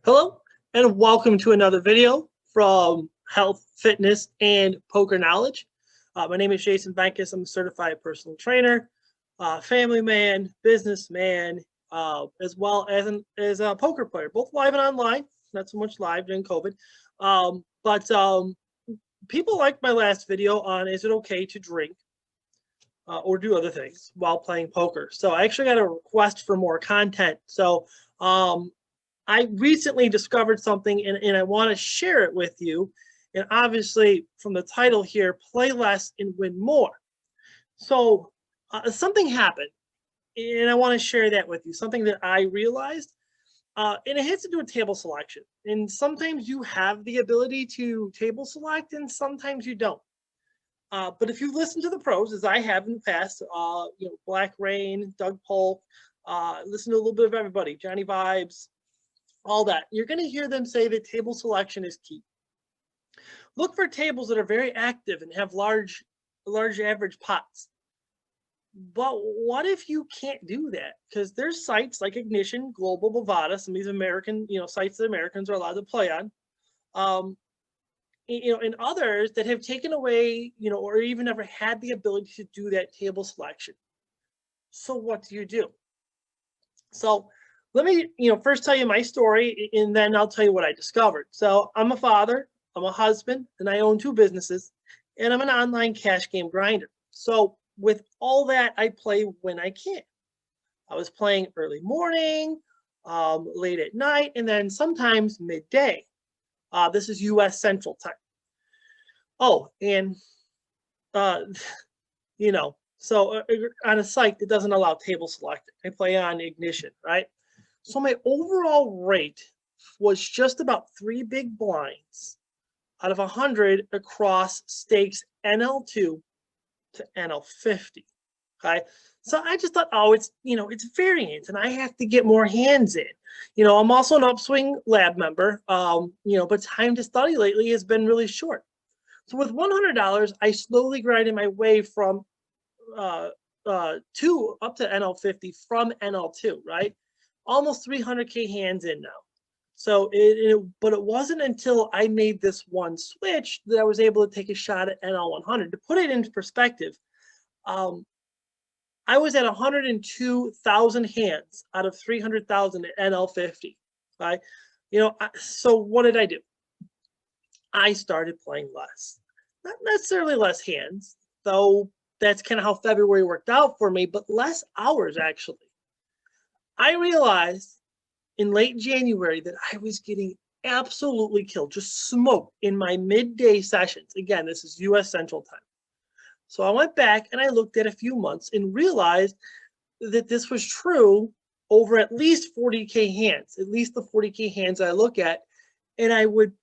Hello, and welcome to another video from Health, Fitness, and Poker Knowledge. My name is Jason Bankus. I'm a certified personal trainer, family man, businessman, as well as a poker player, both live and online. Not so much live during COVID. But people liked my last video on is it okay to drink or do other things while playing poker. So I actually got a request for more content. So I recently discovered something and I want to share it with you. And obviously, from the title here, play less and win more. So, something happened, and I want to share that with you. Something that I realized, and it has to do with table selection. And sometimes you have the ability to table select, and sometimes you don't. But if you listen to the pros, as I have in the past, Black Rain, Doug Polk, listen to a little bit of everybody, Johnny Vibes, all that, you're going to hear them say that table selection is key. Look for tables that are very active and have large average pots. But what if you can't do that? Because there's sites like Ignition, Global, Bovada, some of these American, sites that Americans are allowed to play on. And others that have taken away, or even never had the ability to do that table selection. So what do? So let me, first tell you my story, and then I'll tell you what I discovered. So I'm a father, I'm a husband, and I own two businesses, and I'm an online cash game grinder. So with all that, I play when I can. I was playing early morning, late at night, and then sometimes midday. This is U.S. Central Time. Oh, and so on a site that doesn't allow table selecting, I play on Ignition, right? So my overall rate was just about 3 big blinds out of 100 across stakes NL2 to NL50. Okay. So I just thought, oh, it's variance and I have to get more hands in. I'm also an Upswing Lab member, but time to study lately has been really short. So with $100, I slowly grinded my way from 2 up to NL50 from NL2, right? Almost 300K hands in now. So but it wasn't until I made this one switch that I was able to take a shot at NL100. To put it into perspective, I was at 102,000 hands out of 300,000 at NL50. Right? So what did I do? I started playing less. Not necessarily less hands, though that's kind of how February worked out for me, but less hours actually. I realized in late January that I was getting absolutely killed, just smoked in my midday sessions. Again, this is US Central Time. So I went back and I looked at a few months and realized that this was true over at least 40K hands, at least the 40K hands I look at. And I would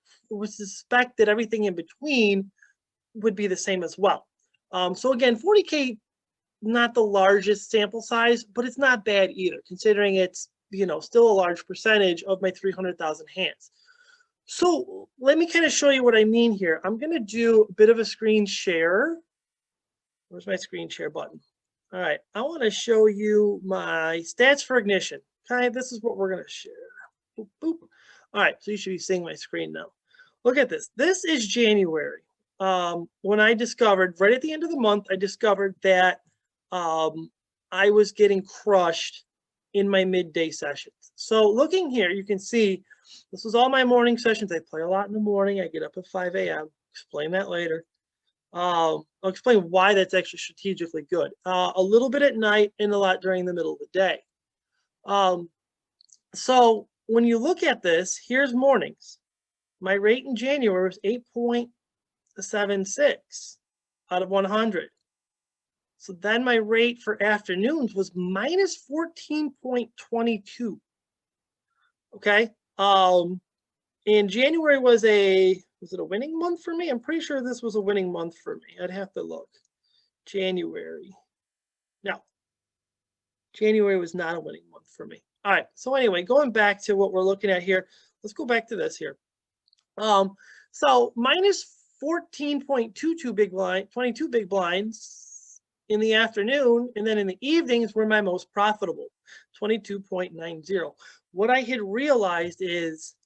suspect that everything in between would be the same as well. So again, 40K, not the largest sample size, but it's not bad either, considering it's, still a large percentage of my 300,000 hands. So let me kind of show you what I mean here. I'm going to do a bit of a screen share. Where's my screen share button? All right, I want to show you my stats for Ignition. Okay, this is what we're going to share. Boop, boop. All right, so you should be seeing my screen now. Look at this. This is January. When I discovered, right at the end of the month, I discovered that I was getting crushed in my midday sessions. So looking here, you can see this was all my morning sessions. I play a lot in the morning. I get up at 5 a.m. Explain that later. I'll explain why that's actually strategically good. A little bit at night and a lot during the middle of the day. So when you look at this, here's mornings. My rate in January was 8.76 out of 100. So then my rate for afternoons was minus 14.22. Okay. And January was it a winning month for me? I'm pretty sure this was a winning month for me. I'd have to look. January. No. January was not a winning month for me. All right. So anyway, going back to what we're looking at here, let's go back to this here. So minus 14.22 big blind, 22 big blinds in the afternoon, and then in the evenings were my most profitable, 22.90. What I had realized is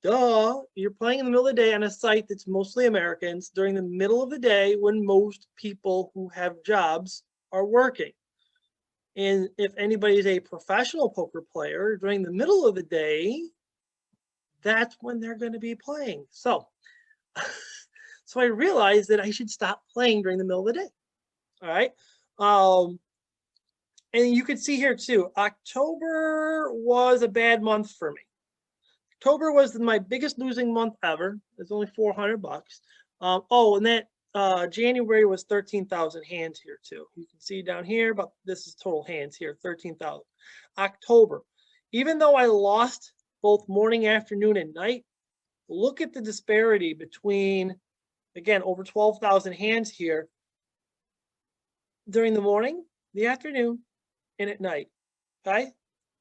duh, you're playing in the middle of the day on a site that's mostly Americans during the middle of the day when most people who have jobs are working. And if anybody is a professional poker player during the middle of the day, that's when they're going to be playing. So, so I realized that I should stop playing during the middle of the day. All right. And you can see here too, October was a bad month for me. October was my biggest losing month ever. It's only $400. Oh, and that January was 13,000 hands here too. You can see down here, but this is total hands here, 13,000. October, even though I lost both morning, afternoon, and night, look at the disparity between, again, over 12,000 hands here during the morning, the afternoon, and at night. Okay,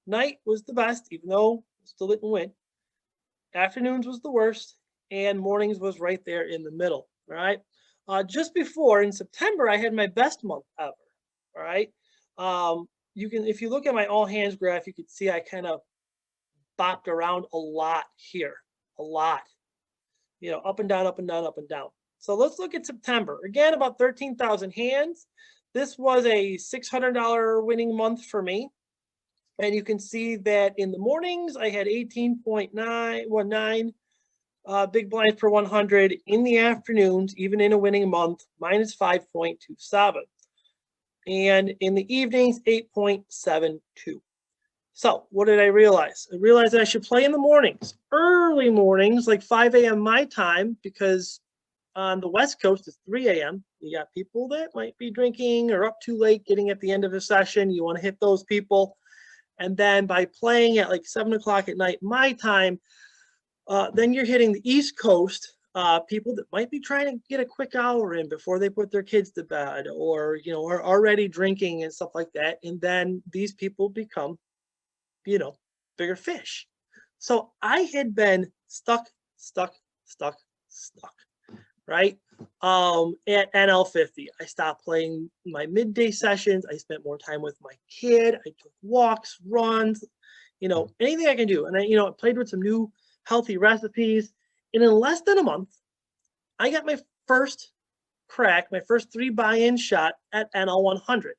night was the best, even though still didn't win. Afternoons was the worst, and mornings was right there in the middle. All right. Just before in September, I had my best month ever. All right. You can, if you look at my all hands graph, you can see I kind of bopped around a lot here, a lot. You know, up and down, up and down, up and down. So let's look at September. Again, about 13,000 hands. This was a $600 winning month for me. And you can see that in the mornings, I had 18.919 big blinds per 100. In the afternoons, even in a winning month, minus 5.27. And in the evenings, 8.72. So what did I realize? I realized that I should play in the mornings, early mornings, like 5 a.m. my time, because on the West Coast, it's 3 a.m. You got people that might be drinking or up too late, getting at the end of a session. You want to hit those people. And then by playing at like 7 o'clock at night, my time, then you're hitting the East Coast, people that might be trying to get a quick hour in before they put their kids to bed, or, you know, are already drinking and stuff like that. And then these people become, you know, bigger fish. So I had been stuck, right? At NL50, I stopped playing my midday sessions. I spent more time with my kid. I took walks, runs, you know, anything I can do. And I, you know, I played with some new healthy recipes. And in less than a month, I got my first crack, my first 3 buy-in shot at NL100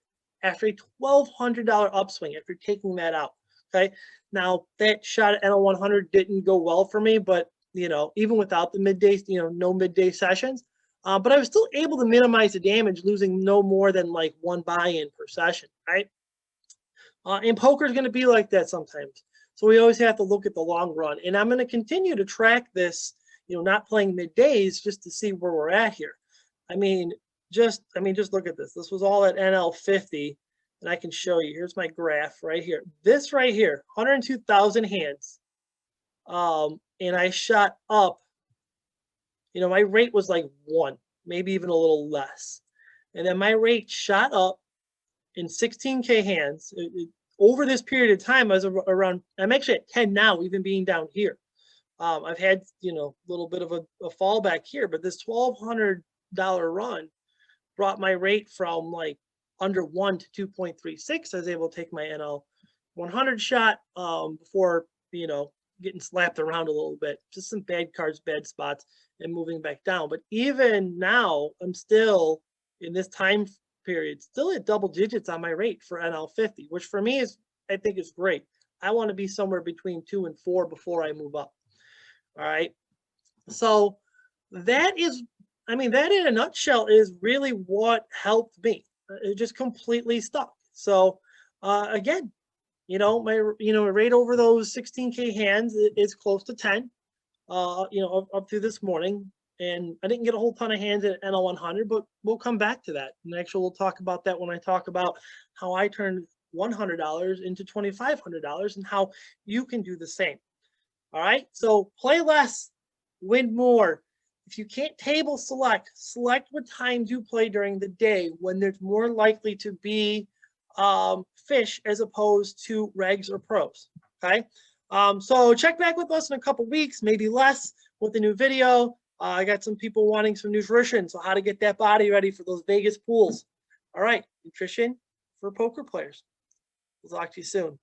after a $1,200 upswing after taking that out. Okay. Now that shot at NL100 didn't go well for me, but you know, even without the midday, you know, no midday sessions, but I was still able to minimize the damage, losing no more than like 1 buy-in per session, right? And poker is going to be like that sometimes. So we always have to look at the long run. And I'm going to continue to track this, you know, not playing middays just to see where we're at here. I mean, just look at this. This was all at NL50. And I can show you. Here's my graph right here. This right here, 102,000 hands. And I shot up, you know, my rate was like 1, maybe even a little less. And then my rate shot up in 16K hands. Over this period of time, I was around, I'm actually at 10 now, even being down here. I've had, you know, a little bit of a fallback here, but this $1,200 run brought my rate from like under 1 to 2.36. I was able to take my NL 100 shot before, you know, getting slapped around a little bit. Just some bad cards, bad spots, and moving back down. But even now, I'm still in this time period, still at double digits on my rate for NL50, which for me is, I think is great. I want to be somewhere between 2 and 4 before I move up. All right. So that is, I mean, that in a nutshell is really what helped me. It just completely stuck. So again, you know, my rate over those 16K hands is close to 10. You know, up through this morning, and I didn't get a whole ton of hands at NL100, but we'll come back to that. And actually, we'll talk about that when I talk about how I turned $100 into $2,500 and how you can do the same. All right. So play less, win more. If you can't table select what times you play during the day when there's more likely to be fish as opposed to regs or pros. Okay. So check back with us in a couple weeks, maybe less, with a new video. I got some people wanting some nutrition, so how to get that body ready for those Vegas pools. All right, nutrition for poker players. We'll talk to you soon.